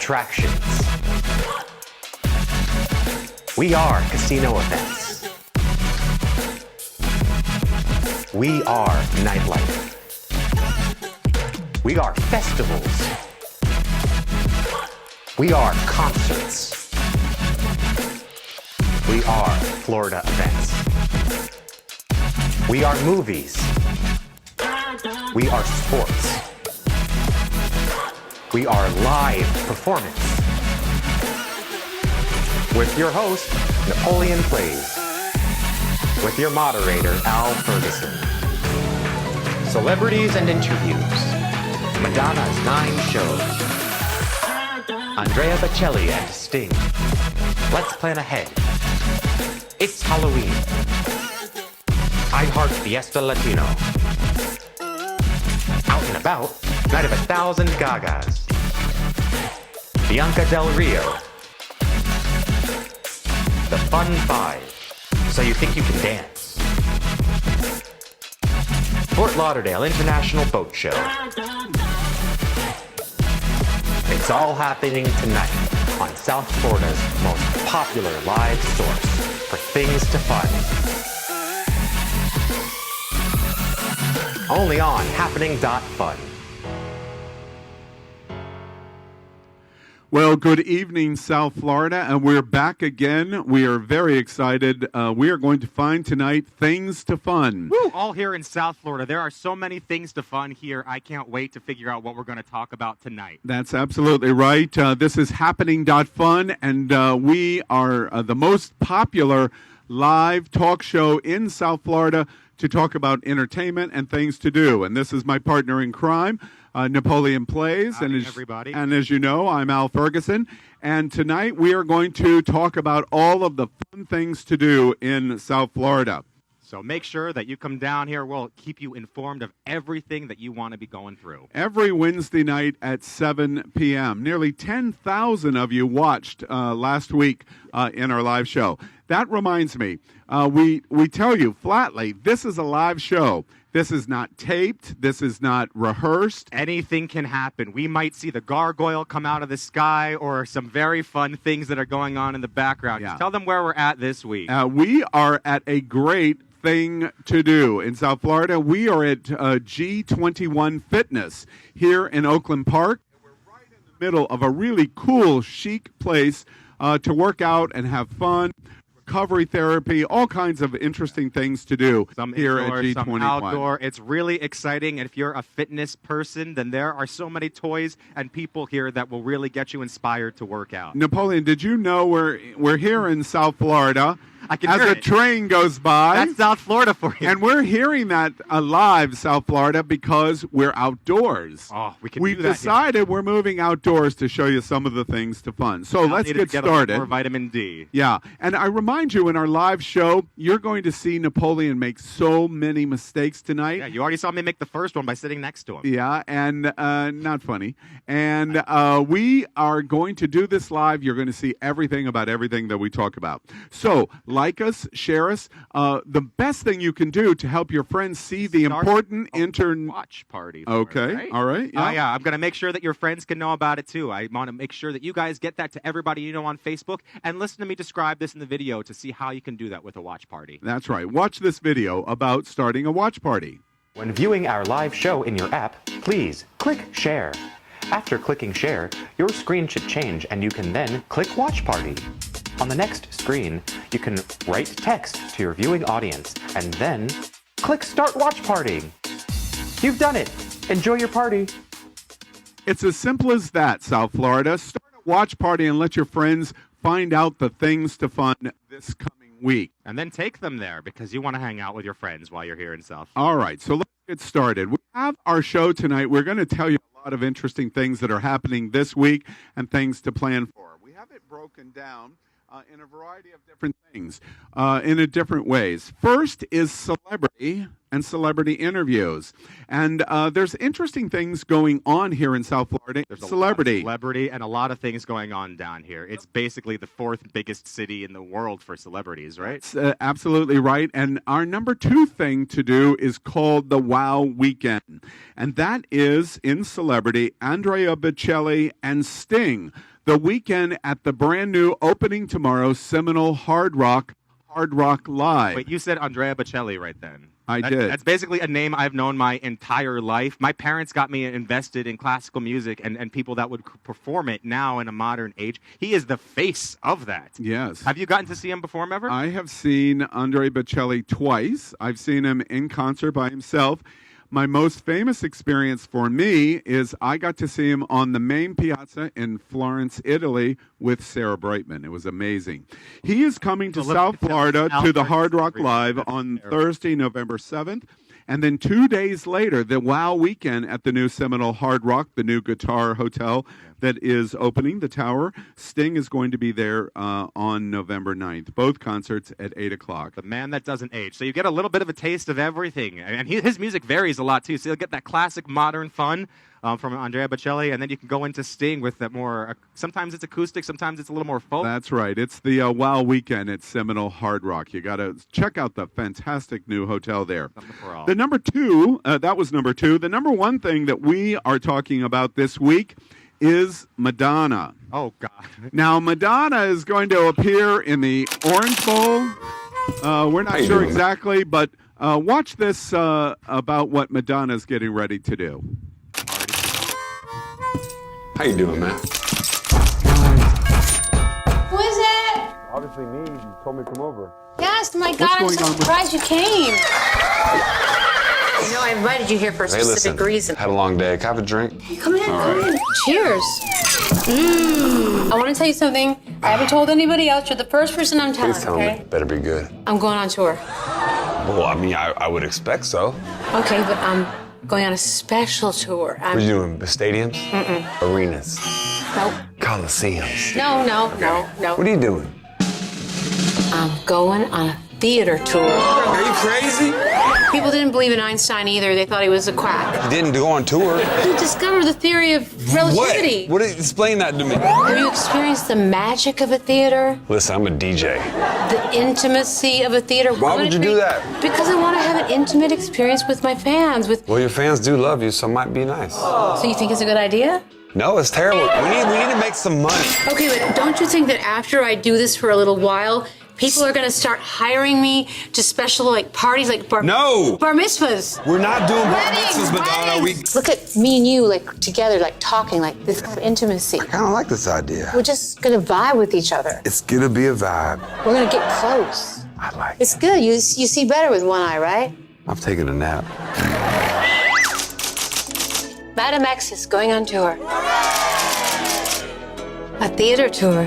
attractions. We are casino events. We are nightlife. We are festivals. We are concerts. We are Florida events. We are movies. We are sports. We are live performance. With your host, Napoleon Plays. With your moderator, Al Ferguson. Celebrities and interviews. Madonna's 9 shows. Andrea Bocelli and Sting. Let's plan ahead. It's Halloween. I Heart Fiesta Latino. Out and About, Night of 1,000 Gagas. Bianca Del Rio. The Fun 5. So you think you can dance. Fort Lauderdale International Boat Show. It's all happening tonight on South Florida's most popular live source for things to fun. Only on Happening.fun. Well, good evening, South Florida, and we're back again. We are very excited. We are going to find tonight things to fun. Woo! All here in South Florida. There are so many things to fun here. I can't wait to figure out what we're going to talk about tonight. That's absolutely right. This is Happening.fun, and we are the most popular live talk show in South Florida to talk about entertainment and things to do. And this is my partner in crime, Napoleon Plays. Everybody. And as you know, I'm Al Ferguson. And tonight we are going to talk about all of the fun things to do in South Florida. So make sure that you come down here. We'll keep you informed of everything that you want to be going through. Every Wednesday night at 7 p.m. Nearly 10,000 of you watched last week in our live show. That reminds me, we tell you flatly, this is a live show. This is not taped. This is not rehearsed. Anything can happen. We might see the gargoyle come out of the sky or some very fun things that are going on in the background. Yeah. Just tell them where we're at this week. We are at a great thing to do in South Florida. We are at G21 Fitness here in Oakland Park. We're right in the middle of a really cool, chic place to work out and have fun. Recovery therapy, all kinds of interesting things to do here indoor, at G21. Some outdoor. It's really exciting. And if you're a fitness person, then there are so many toys and people here that will really get you inspired to work out. Napoleon, did you know we're here in South Florida? I can as hear a it. train goes by. That's South Florida for you. And we're hearing that live, South Florida, because we're outdoors. Oh, We've do that decided here. we're moving outdoors to show you some of the things to fun. So let's get started. More vitamin D. Yeah, and I remind you, in our live show, you're going to see Napoleon make so many mistakes tonight. Yeah, you already saw me make the first one by sitting next to him. Yeah, and not funny. And we are going to do this live. You're going to see everything about everything that we talk about. So like us, share us. The best thing you can do to help your friends see the important watch party. Okay, right? all right. Yeah. Yeah, I'm going to make sure that your friends can know about it too. I want to make sure that you guys get that to everybody you know on Facebook, and listen to me describe this in the video to see how you can do that with a watch party. That's right. Watch this video about starting a watch party. When viewing our live show in your app, please click share. After clicking share, your screen should change and you can then click watch party. On the next screen, you can write text to your viewing audience and then click start watch party. You've done it. Enjoy your party. It's as simple as that, South Florida. Start a watch party and let your friends find out the things to fun this coming week. And then take them there because you want to hang out with your friends while you're here in South. All right, so let's get started. We have our show tonight. We're going to tell you a lot of interesting things that are happening this week and things to plan for. We have it broken down in a variety of different things, in different ways. First is celebrity and celebrity interviews. And there's interesting things going on here in South Florida. There's celebrity and a lot of things going on down here. It's basically the 4th biggest city in the world for celebrities, right? That's absolutely right. And our number 2 thing to do is called the Wow Weekend. And that is, in celebrity, Andrea Bocelli and Sting. the weekend at the brand new opening tomorrow, Seminole Hard Rock Live. Wait, you said Andrea Bocelli right then. I did. That's basically a name I've known my entire life. My parents got me invested in classical music and people that would perform it now in a modern age. He is the face of that. Yes. Have you gotten to see him perform ever? I have seen Andre Bocelli twice. I've seen him in concert by himself. My most famous experience for me is I got to see him on the main piazza in Florence, Italy with Sarah Brightman. It was amazing. He is coming to South Florida to the Hard Rock Live on Thursday, November 7th. And then 2 days later, the Wow Weekend at the new Seminole Hard Rock, the new guitar hotel that is opening, the Tower. Sting is going to be there on November 9th. Both concerts at 8 o'clock. The man that doesn't age. So you get a little bit of a taste of everything. And his music varies a lot, too. So you'll get that classic modern fun from Andrea Bocelli, and then you can go into Sting with that more, sometimes it's acoustic, sometimes it's a little more folk. That's right. It's the Wow Weekend at Seminole Hard Rock. You got to check out the fantastic new hotel there. The number two, that was number two. The number one thing that we are talking about this week is Madonna. Oh, God. Now, Madonna is going to appear in the Orange Bowl. We're not sure exactly, but watch this about what Madonna is getting ready to do. How you doing, man? Who is it? Obviously me. You told me to come over. Yes, my God, I'm so surprised you came. You know, I invited you here for a specific reason. Had a long day. Can I have a drink? Come in. Cheers. I want to tell you something. I haven't told anybody else. You're the first person I'm telling, Please tell okay? me. Better be good. I'm going on tour. Well, I mean, I would expect so. Okay, but I'm going on a special tour. What are you doing? The stadiums? Arenas? Nope. Coliseums? No. What are you doing? I'm going on a theater tour. Are you crazy? People didn't believe in Einstein either. They thought he was a quack. You didn't go on tour. He discovered the theory of relativity. What? Explain that to me. Have you experienced the magic of a theater? Listen, I'm a DJ. The intimacy of a theater. Why would you do that? Because I want to have an intimate experience with my fans. Well, your fans do love you, so it might be nice. So you think it's a good idea? No, it's terrible. We need to make some money. Okay, but don't you think that after I do this for a little while, people are going to start hiring me to special parties bar mitzvahs? We're not doing bar Weddings, mitzvahs, Madonna. Look at me and you together talking this kind of intimacy. I kind of like this idea. We're just going to vibe with each other. It's gonna be a vibe. We're going to get close. I like It's good. You see better with one eye, right? I'm taking a nap. Madam X is going on tour. A theater tour.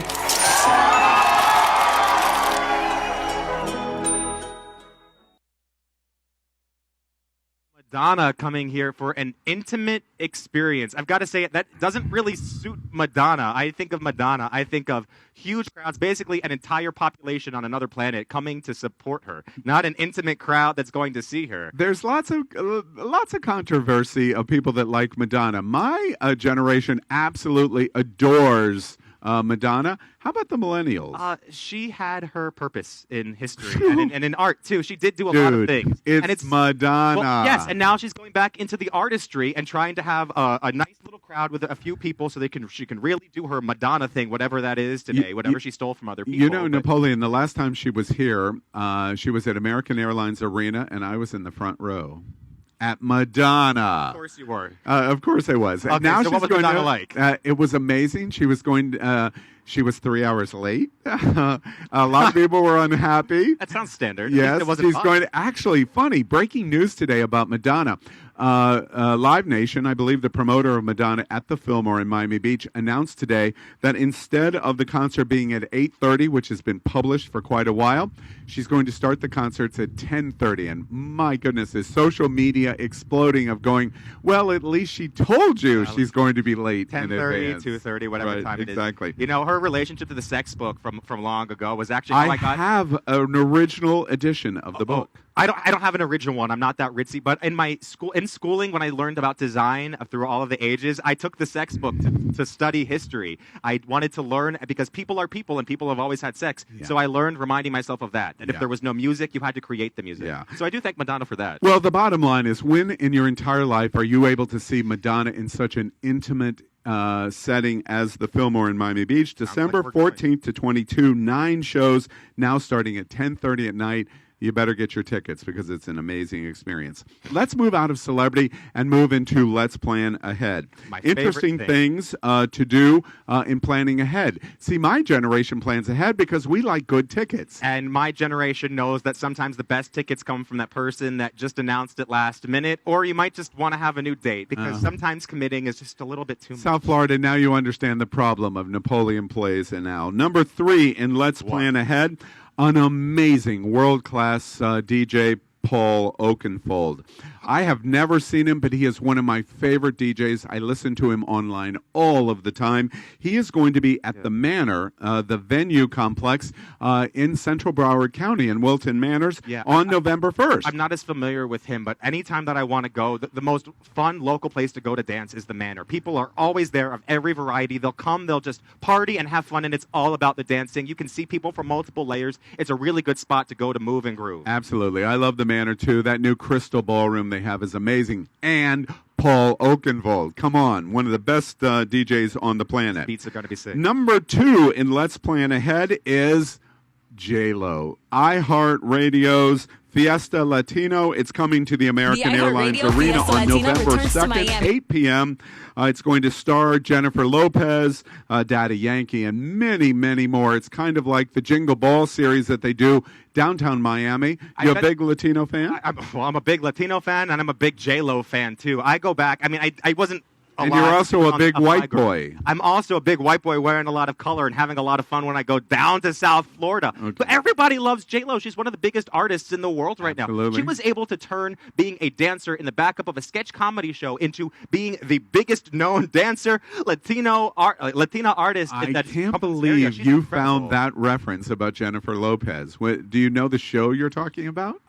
Madonna coming here for an intimate experience. I've got to say, that doesn't really suit Madonna. I think of Madonna, I think of huge crowds, basically an entire population on another planet coming to support her, not an intimate crowd that's going to see her. There's lots of controversy of people that like Madonna. My generation absolutely adores Madonna. How about the millennials? She had her purpose in history and in art, too. She did do a lot of things. It's Madonna. Well, yes, and now she's going back into the artistry and trying to have a nice little crowd with a few people so she can really do her Madonna thing, whatever that is today, whatever she stole from other people. You know, Napoleon, the last time she was here, she was at American Airlines Arena, and I was in the front row. At Madonna. Of course you were. Of course I was. Okay, now so what was Madonna like? It was amazing. She was she was 3 hours late. A lot of people were unhappy. That sounds standard. Yes, it wasn't she's going to actually funny. Breaking news today about Madonna. Live Nation, I believe the promoter of Madonna at the Fillmore in Miami Beach, announced today that instead of the concert being at 8:30, which has been published for quite a while, she's going to start the concerts at 10:30. And my goodness, is social media exploding of going, well, at least she told you she's going to be late 10:30, 2:30, whatever time it is. Exactly. You know, her relationship to the sex book from long ago was actually I have an original edition of the book. I don't have an original one. I'm not that ritzy. But in schooling, when I learned about design through all of the ages, I took the sex book to study history. I wanted to learn because people are people and people have always had sex. Yeah. So I learned reminding myself of that. And if there was no music, you had to create the music. Yeah. So I do thank Madonna for that. Well, the bottom line is, when in your entire life are you able to see Madonna in such an intimate setting as the Fillmore in Miami Beach. December like we're 14th to 22, 9 shows now starting at 10:30 at night. You better get your tickets because it's an amazing experience. Let's move out of celebrity and move into Let's Plan Ahead. My favorite Interesting thing. things to do in planning ahead. See, my generation plans ahead because we like good tickets. And my generation knows that sometimes the best tickets come from that person that just announced it last minute, or you might just want to have a new date because sometimes committing is just a little bit too much. South Florida, now you understand the problem of Napoleon Plays and Al. Number 3 in Let's Plan Ahead, an amazing world-class DJ, Paul Oakenfold. I have never seen him, but he is one of my favorite DJs. I listen to him online all of the time. He is going to be at the Manor, the venue complex in Central Broward County in Wilton Manors on November 1st. I'm not as familiar with him, but anytime that I want to go, the most fun local place to go to dance is the Manor. People are always there of every variety. They'll come, they'll just party and have fun, and it's all about the dancing. You can see people from multiple layers. It's a really good spot to go to move and groove. Absolutely. I love the Manor, too. That new Crystal Ballroom they have is amazing. And Paul Oakenfold. Come on. One of the best DJs on the planet. Beats are going to be sick. Number 2 in Let's Plan Ahead is J-Lo. iHeartRadio's Fiesta Latino. It's coming to the American Airlines Arena on November 2nd, 8 p.m. It's going to star Jennifer Lopez, Daddy Yankee, and many, many more. It's kind of like the Jingle Ball series that they do downtown Miami. You a big Latino fan? I'm a big Latino fan, and I'm a big J-Lo fan, too. I go back. I mean, I wasn't and you're also a big white boy. I'm also a big white boy wearing a lot of color and having a lot of fun when I go down to South Florida. Okay. But everybody loves J-Lo. She's one of the biggest artists in the world right now. She was able to turn being a dancer in the backup of a sketch comedy show into being the biggest known dancer, Latina artist. I can't believe you found that reference about Jennifer Lopez. Do you know the show you're talking about?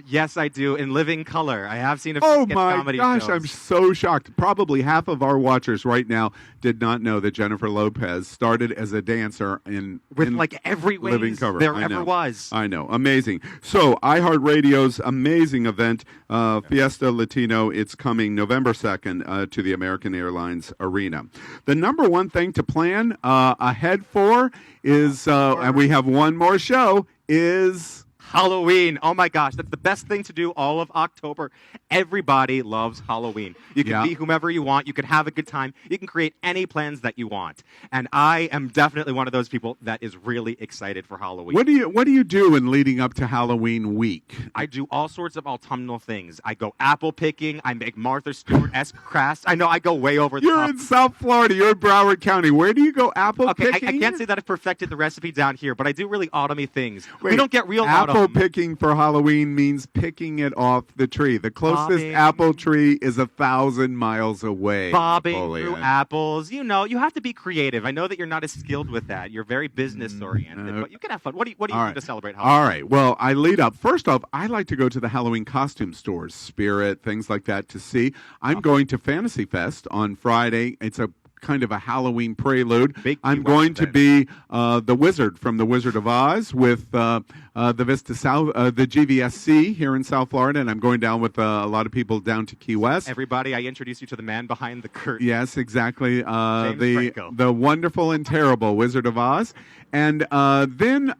Yes, I do. In Living Color. I have seen a few sketch comedy shows. Oh my gosh, I'm so shocked. Probably half of our watchers right now did not know that Jennifer Lopez started as a dancer in like every way Living Cover. There ever was. I know. Amazing. So iHeartRadio's amazing event, Fiesta Latino, it's coming November 2nd to the American Airlines Arena. The number one thing to plan ahead for is, and we have one more show, is Halloween. Oh my gosh, that's the best thing to do all of October. Everybody loves Halloween. You can be whomever you want. You can have a good time. You can create any plans that you want. And I am definitely one of those people that is really excited for Halloween. What do you do in leading up to Halloween week? I do all sorts of autumnal things. I go apple picking. I make Martha Stewart-esque crafts. I know I go way over the top. You're in South Florida. You're in Broward County. Where do you go apple picking? I can't say that I've perfected the recipe down here, but I do really autumny things. We don't get real autumn. Apple picking for Halloween means picking it off the tree. The closest apple tree is 1,000 miles away. Bobbing through apples. You know, you have to be creative. I know that you're not as skilled with that. You're very business-oriented, but you can have fun. What do you do to celebrate Halloween? All right. Well, I lead up. First off, I like to go to the Halloween costume stores, Spirit, things like that to see. I'm going to Fantasy Fest on Friday. It's a kind of a Halloween prelude. I'm going to be the wizard from The Wizard of Oz with the Vista South, the GVSC here in South Florida, and I'm going down with a lot of people down to Key West. Everybody, I introduce you to the man behind the curtain. Yes, exactly. The wonderful and terrible Wizard of Oz. And then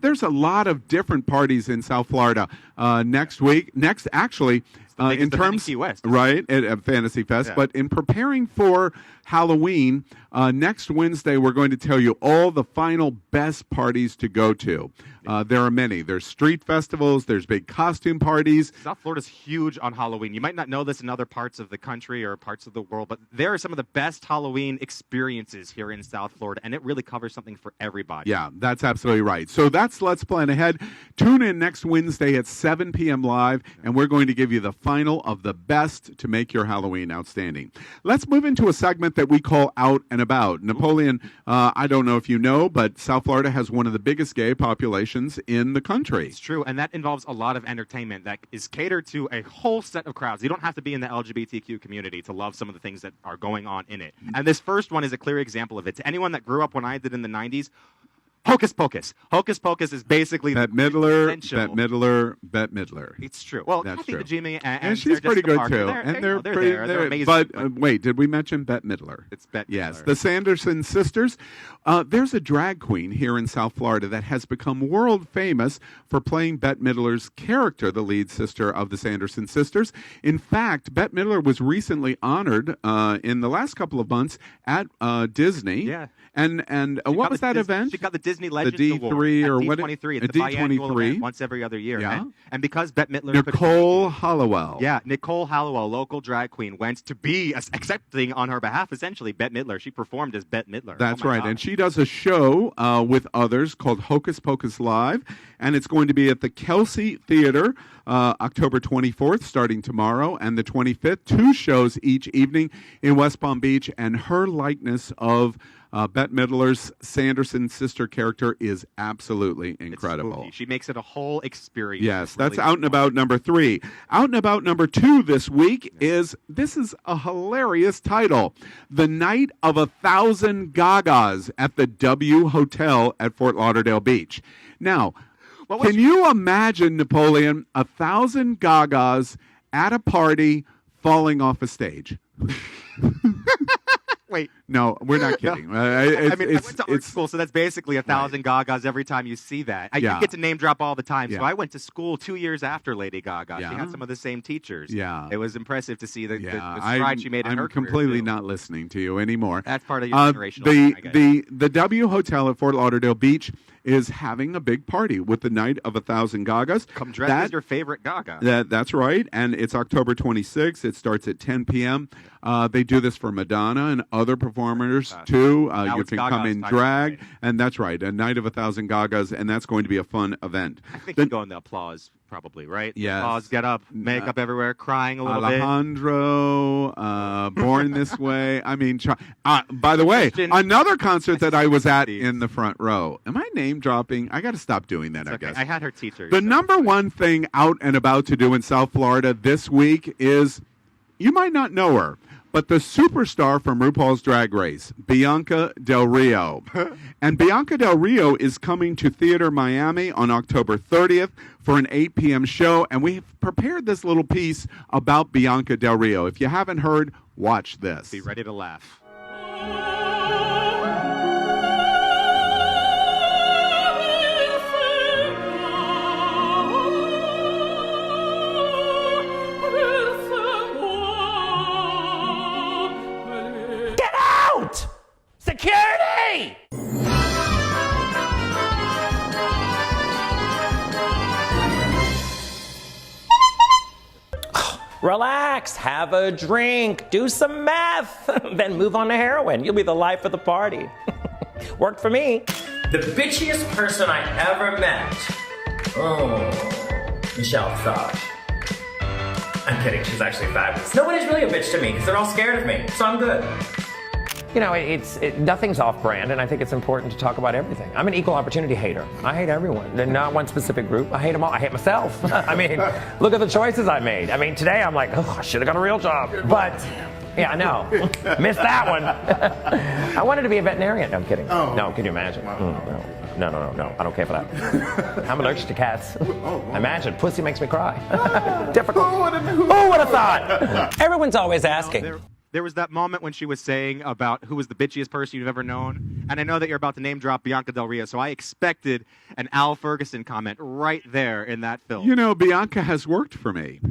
there's a lot of different parties in South Florida next week. In terms, Key West, right, at Fantasy Fest, but in preparing for Halloween, next Wednesday we're going to tell you all the final best parties to go to. There are many. There's street festivals. There's big costume parties. South Florida's huge on Halloween. You might not know this in other parts of the country or parts of the world, but there are some of the best Halloween experiences here in South Florida, and it really covers something for everybody. Yeah, that's absolutely right. So that's Let's Plan Ahead. Tune in next Wednesday at 7 p.m. live, and we're going to give you the final of the best to make your Halloween outstanding. Let's move into a segment that we call Out and About. Napoleon, I don't know if you know, but South Florida has one of the biggest gay populations in the country. It's true, and that involves a lot of entertainment that is catered to a whole set of crowds. You don't have to be in the LGBTQ community to love some of the things that are going on in it. And this first one is a clear example of it. To anyone that grew up when I did in the 90s, Hocus Pocus. Hocus Pocus is basically Bette Midler, essential. Bette Midler, Bette Midler. It's true. Well, That's Kathy true. Najimy and And she's Sarah pretty Jessica good Parker, too. They're pretty, there. they're amazing. But wait, did we mention Bette Midler? It's Bette Yes, Midler. the Sanderson sisters. There's a drag queen here in South Florida that has become world famous for playing Bette Midler's character, the lead sister of the Sanderson sisters. In fact, Bette Midler was recently honored in the last couple of months at Disney. Yeah. And what was that event? She got the Disney Legends D3 Award or at what? D23. It's A the biannual D23. event once every other year. Yeah. And because Bette Midler Nicole Hollowell. Yeah, Nicole Hallowell, local drag queen, went to be accepting on her behalf, essentially, Bette Midler. She performed as Bette Midler. That's Oh my right. God. And she does a show with others called Hocus Pocus Live, and it's going to be at the Kelsey Theater October 24th, starting tomorrow, and the 25th. 2 shows each evening in West Palm Beach, and her likeness of Bette Midler's Sanderson sister character is absolutely It's incredible. spooky. She makes it a whole experience. Yes, It's that's really Out and About number 3. Out and About number 2 this week is a hilarious title. The Night of 1,000 Gagas at the W Hotel at Fort Lauderdale Beach. Now, can you imagine, Napoleon, 1,000 Gagas at a party falling off a stage? Wait. No, we're not kidding. I went to art school, so that's basically 1,000 Gagas every time you see that. You get to name drop all the time. So I went to school 2 years after Lady Gaga. Yeah. She had some of the same teachers. Yeah. It was impressive to see the stride she made in her career, completely too. not listening to you anymore. That's part of your generational thing, I guess. The W Hotel at Fort Lauderdale Beach is having a big party with the Night of 1,000 Gagas. Come dressed as your favorite Gaga. That's right, and it's October 26th. It starts at 10 p.m. They do this for Madonna and other performers, too. You can come in drag, and that's right, a Night of 1,000 Gagas, and that's going to be a fun event. I think you go in the applause, probably, right? Yes. Applause, get up, makeup everywhere, crying a little bit. Alejandro, Born This Way. I mean, by the way, Christian, another concert that I was at in the front row. Am I name dropping? I got to stop doing that, I guess. I had her teacher. The number one thing Out and About to do in South Florida this week is, you might not know her, but the superstar from RuPaul's Drag Race, Bianca Del Rio. And Bianca Del Rio is coming to Theater Miami on October 30th for an 8 p.m. show, and we've prepared this little piece about Bianca Del Rio. If you haven't heard, watch this. Be ready to laugh. Get out! Security! Relax, have a drink, do some meth, then move on to heroin. You'll be the life of the party. Worked for me. The bitchiest person I ever met. Oh, Michelle Visage. I'm kidding, she's actually fabulous. Nobody's really a bitch to me because they're all scared of me, so I'm good. You know, nothing's off-brand, and I think it's important to talk about everything. I'm an equal opportunity hater. I hate everyone. They're not one specific group. I hate them all. I hate myself. I mean, look at the choices I made. I mean, today I'm like, oh, I should have got a real job. But, yeah, I know. Missed that one. I wanted to be a veterinarian. No, I'm kidding. Oh. No, can you imagine? No. No. I don't care for that. I'm allergic to cats. Imagine, pussy makes me cry. Difficult. Who would have thought? Everyone's always asking. There was that moment when she was saying about who was the bitchiest person you've ever known. And I know that you're about to name drop Bianca Del Rio, so I expected an Al Ferguson comment right there in that film. You know, Bianca has worked for me.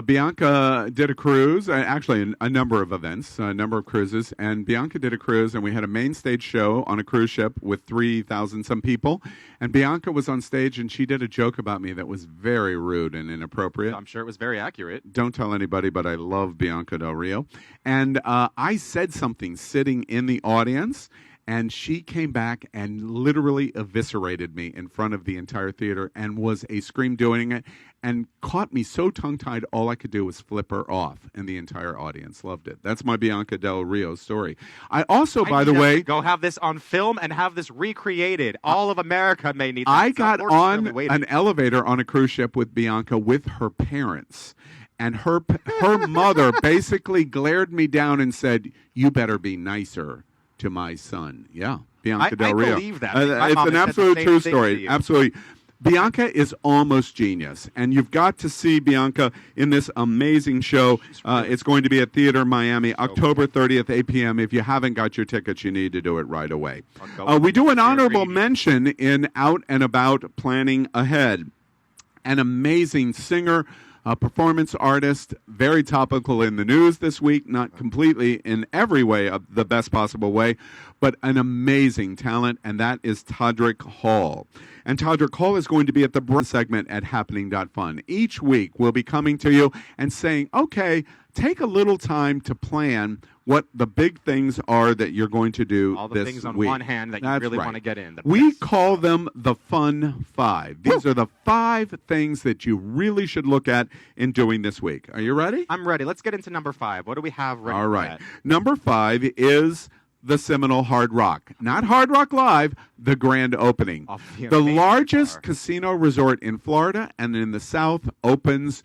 Bianca did a cruise, actually a number of events, a number of cruises, and Bianca did a cruise, and we had a main stage show on a cruise ship with 3,000 some people, and Bianca was on stage, and she did a joke about me that was very rude and inappropriate. I'm sure it was very accurate. Don't tell anybody, but I love Bianca Del Rio. And I said something sitting in the audience, and she came back and literally eviscerated me in front of the entire theater and was a scream doing it and caught me so tongue-tied all I could do was flip her off, and the entire audience loved it. That's my Bianca Del Rio story. I also, by the way... Go have this on film and have this recreated. All of America may need that. I got on an elevator on a cruise ship with Bianca with her parents. And her mother basically glared me down and said, "You better be nicer to my son." Yeah. Bianca Del I Rio. believe that. My It's mom an has said absolute the same true thing to story. you. Absolutely. Bianca is almost genius, and you've got to see Bianca in this amazing show. It's going to be at Theater Miami, October 30th, 8 p.m. If you haven't got your tickets, you need to do it right away. We do an honorable mention in Out and About Planning Ahead. An amazing singer, a performance artist, very topical in the news this week, not completely in every way the best possible way, but an amazing talent, and that is Todrick Hall. And Todrick Hall is going to be at the segment at Happening.fun. Each week, we'll be coming to you and saying, okay, take a little time to plan what the big things are that you're going to do this week. All the things on one hand that you really want to get in. We call them the Fun 5. These are the 5 things that you really should look at in doing this week. Are you ready? I'm ready. Let's get into number 5. What do we have ready? All right. Number 5 is the Seminole Hard Rock. Not Hard Rock Live, the grand opening. The largest casino resort in Florida and in the South opens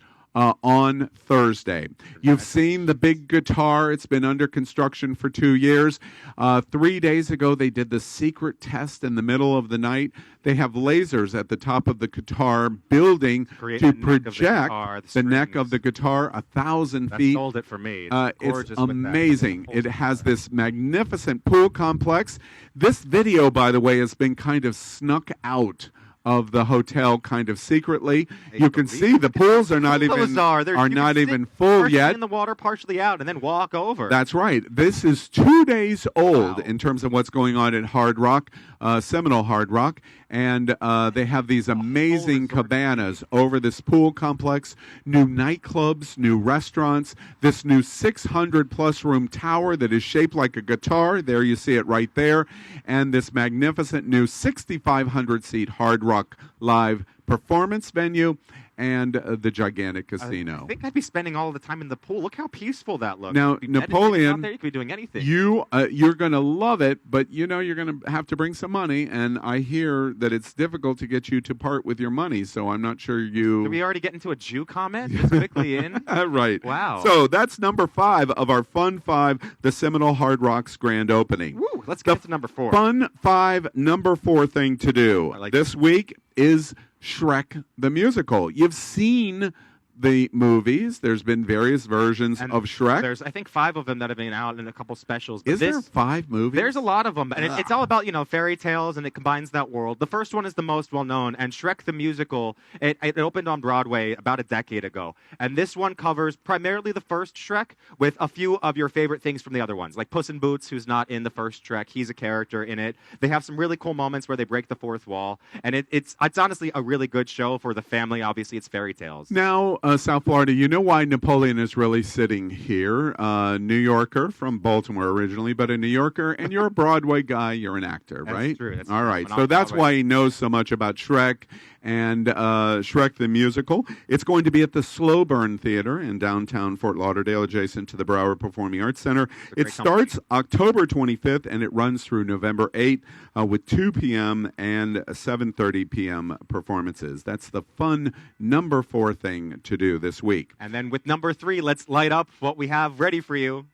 on Thursday. You've seen the big guitar. It's been under construction for 2 years. 3 days ago, they did the secret test in the middle of the night. They have lasers at the top of the guitar building to project the neck of the guitar 1,000 feet. That sold it for me. It's amazing. It has this magnificent pool complex. This video, by the way, has been kind of snuck out of the hotel kind of secretly. You can see the pools are not even full yet. In the water, partially out, and then walk over. That's right. This is 2 days old in terms of what's going on at Hard Rock, Seminole Hard Rock, and they have these amazing cabanas over this pool complex, new nightclubs, new restaurants, this new 600-plus room tower that is shaped like a guitar. There you see it right there, and this magnificent new 6,500-seat Hard Rock Live performance venue, and the gigantic casino. I think I'd be spending all the time in the pool. Look how peaceful that looks. Now, Napoleon, you could be doing anything. You're going to love it, but you're going to have to bring some money, and I hear that it's difficult to get you to part with your money, so I'm not sure you... Did we already get into a Jew comment? Just quickly in? Right. Wow. So that's number 5 of our Fun 5, the Seminole Hard Rock's grand opening. Woo, let's get to number 4. Fun 5, number 4 thing to do this week is Shrek the Musical. You've seen the movies. There's been various versions of Shrek. There's, I think, 5 of them that have been out in a couple specials. Is there 5 movies? There's a lot of them. And it's all about, fairy tales, and it combines that world. The first one is the most well-known, and Shrek the Musical, it opened on Broadway about a decade ago. And this one covers primarily the first Shrek with a few of your favorite things from the other ones. Like Puss in Boots, who's not in the first Shrek. He's a character in it. They have some really cool moments where they break the fourth wall. And it's honestly a really good show for the family. Obviously, it's fairy tales. Now, South Florida, you know why Napoleon is really sitting here. New Yorker from Baltimore originally, but a New Yorker, and you're a Broadway guy. You're an actor, right? That's true. That's all right. true. So that's why he knows so much about Shrek and Shrek the Musical. It's going to be at the Slow Burn Theater in downtown Fort Lauderdale, adjacent to the Broward Performing Arts Center. It starts October 25th, and it runs through November 8th with 2 p.m. and 7:30 p.m. performances. That's the fun number 4 thing to do this week. And then with number 3, let's light up what we have ready for you.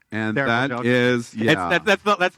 And that's the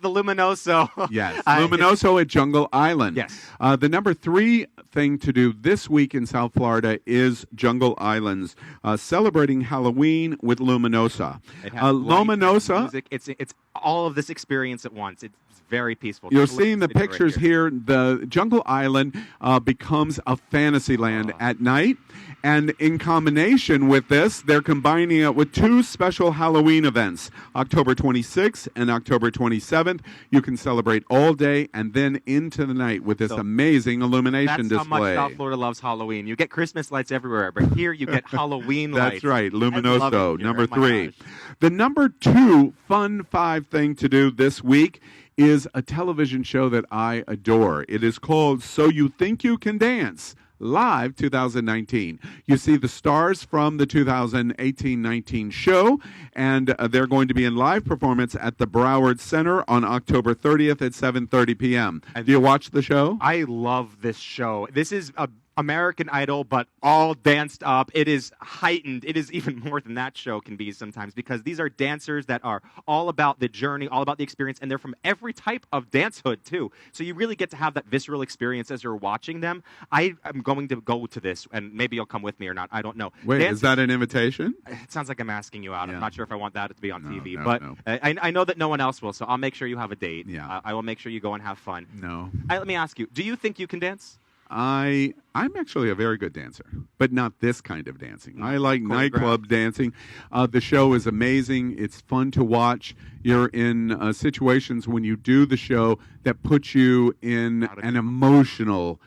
Luminoso. Yes, Luminoso at Jungle Island. Yes. The number 3 thing to do this week in South Florida is Jungle Islands, celebrating Halloween with Luminosa. Luminosa. Music. It's all of this experience at once. It's very peaceful. You're seeing the pictures here. The Jungle Island becomes a fantasy land at night. And in combination with this, they're combining it with 2 special Halloween events, October 26th and October 27th. You can celebrate all day and then into the night with this amazing illumination display. That's how much South Florida loves Halloween. You get Christmas lights everywhere, but here you get Halloween lights. That's right, Luminoso, number 3. The number 2 fun 5 thing to do this week is a television show that I adore. It is called So You Think You Can Dance. Live 2019. You see the stars from the 2018-19 show, and they're going to be in live performance at the Broward Center on October 30th at 7:30 p.m. Do you watch the show? I love this show. This is American Idol, but all danced up. It is heightened. It is even more than that show can be sometimes, because these are dancers that are all about the journey, all about the experience, and they're from every type of dance hood, too. So you really get to have that visceral experience as you're watching them. I am going to go to this, and maybe you'll come with me or not. I don't know. Wait, is that an invitation? It sounds like I'm asking you out. Yeah. I'm not sure if I want that to be on TV, no, but no. I know that no one else will, so I'll make sure you have a date. Yeah. I will make sure you go and have fun. No. Let me ask you, do you think you can dance? I'm actually a very good dancer, but not this kind of dancing. I like nightclub dancing. The show is amazing. It's fun to watch. You're in situations when you do the show that put you in an emotional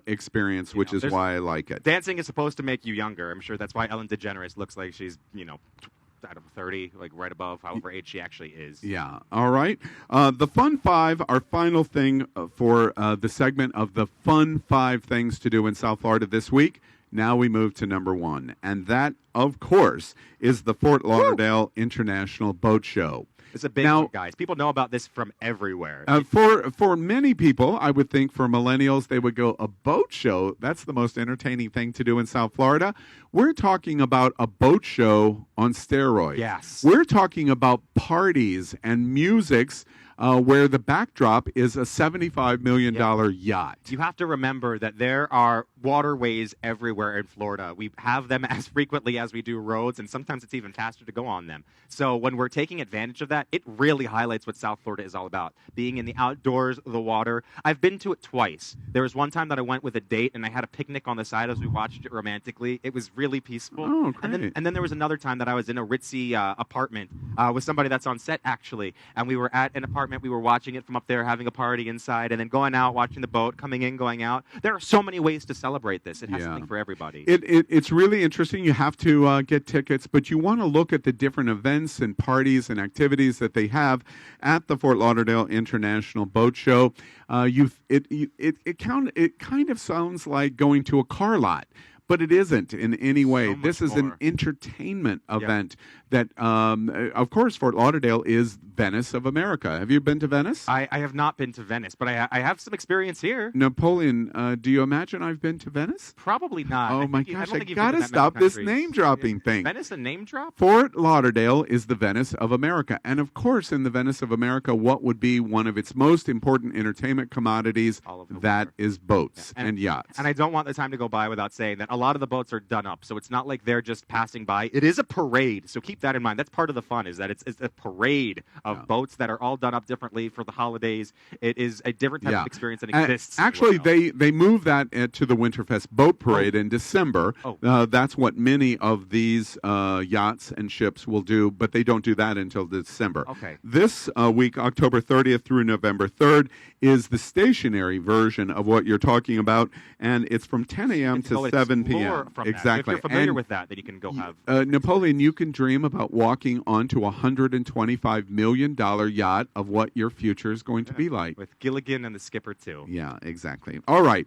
experience, which is why I like it. Dancing is supposed to make you younger. I'm sure that's why Ellen DeGeneres looks like she's, out of 30, like right above however age she actually is. Yeah. All right. The Fun 5, our final thing for the segment of the Fun 5 things to do in South Florida this week. Now we move to number 1. And that, of course, is the Fort Lauderdale International Boat Show. It's a big one, guys. People know about this from everywhere. For many people, I would think for millennials, they would go, a boat show? That's the most entertaining thing to do in South Florida. We're talking about a boat show on steroids. Yes. We're talking about parties and musics where the backdrop is a $75 million yacht. You have to remember that there are waterways everywhere in Florida. We have them as frequently as we do roads, and sometimes it's even faster to go on them. So when we're taking advantage of that, it really highlights what South Florida is all about. Being in the outdoors, the water. I've been to it twice. There was one time that I went with a date, and I had a picnic on the side as we watched it romantically. It was really peaceful. Oh, great. And then there was another time that I was in a ritzy apartment with somebody that's on set, actually. And we were at an apartment. We were watching it from up there, having a party inside, and then going out, watching the boat, coming in, going out. There are so many ways to celebrate this. It has something for everybody. It's really interesting. You have to get tickets, but you want to look at the different events and parties and activities that they have at the Fort Lauderdale International Boat Show. It kind of sounds like going to a car lot, but it isn't in any way. This is an entertainment event that, of course, Fort Lauderdale is Venice of America. Have you been to Venice? I have not been to Venice, but I have some experience here. Napoleon, do you imagine I've been to Venice? Probably not. Oh, my gosh, I got to to stop this name-dropping thing. Venice a name drop? Fort Lauderdale is the Venice of America. And, of course, in the Venice of America, what would be one of its most important entertainment commodities? That is boats and yachts. And I don't want the time to go by without saying that a lot of the boats are done up, so it's not like they're just passing by. It is a parade, so keep that in mind. That's part of the fun, is that it's a parade of boats that are all done up differently for the holidays. It is a different type of experience that exists. Actually, they move that to the Winterfest Boat Parade in December. That's what many of these yachts and ships will do, but they don't do that until December. Okay. This week, October 30th through November 3rd, is the stationary version of what you're talking about, and it's from 10 a.m. to 7 p.m. Exactly. If you're familiar with that, then you can go have... Napoleon, you can dream about walking onto a $125 million yacht of what your future is going to be like. With Gilligan and the skipper, too. Yeah, exactly. All right.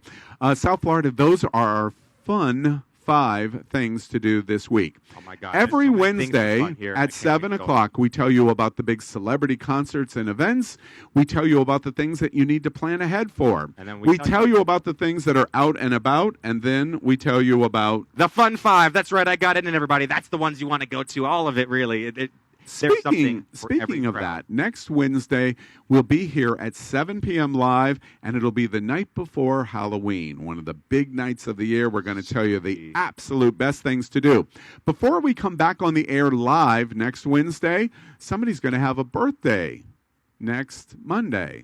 South Florida, those are our fun 5 things to do this week. Oh, my God. Every so Wednesday at 7 o'clock, we tell you about the big celebrity concerts and events. We tell you about the things that you need to plan ahead for. And then we tell you about the things that are out and about, and then we tell you about... The Fun 5. That's right. I got it in, everybody. That's the ones you want to go to. All of it, really. Speaking of that, next Wednesday, we'll be here at 7 p.m. live, and it'll be the night before Halloween, one of the big nights of the year. We're going to tell you the absolute best things to do. Before we come back on the air live next Wednesday, somebody's going to have a birthday next Monday.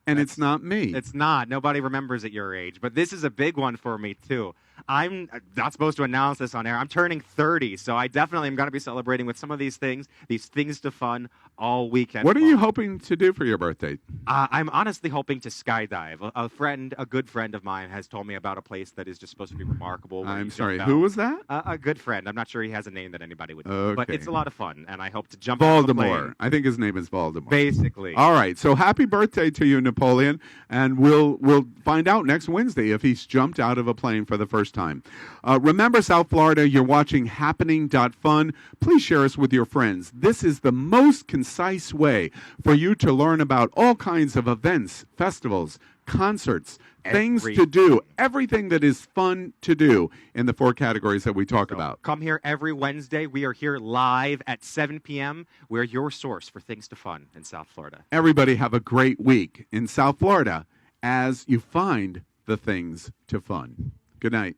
And it's not me. It's not. Nobody remembers at your age. But this is a big one for me, too. I'm not supposed to announce this on air. I'm turning 30, so I definitely am going to be celebrating with some of these things to fun all weekend. What are you hoping to do for your birthday? I'm honestly hoping to skydive. A good friend of mine has told me about a place that is just supposed to be remarkable. I'm sorry, who was that? A good friend. I'm not sure he has a name that anybody would know. Okay. But it's a lot of fun, and I hope to jump out of the plane. I think his name is Voldemort. Basically. All right, so happy birthday to you, Napoleon, and we'll find out next Wednesday if he's jumped out of a plane for the first time. Remember, South Florida, you're watching Happening.fun. Please share us with your friends. This is the most concise way for you to learn about all kinds of events, festivals, concerts, things to do, everything that is fun to do in the 4 categories that we talk about. Come here every Wednesday. We are here live at 7 p.m. We're your source for things to fun in South Florida. Everybody have a great week in South Florida as you find the things to fun. Good night.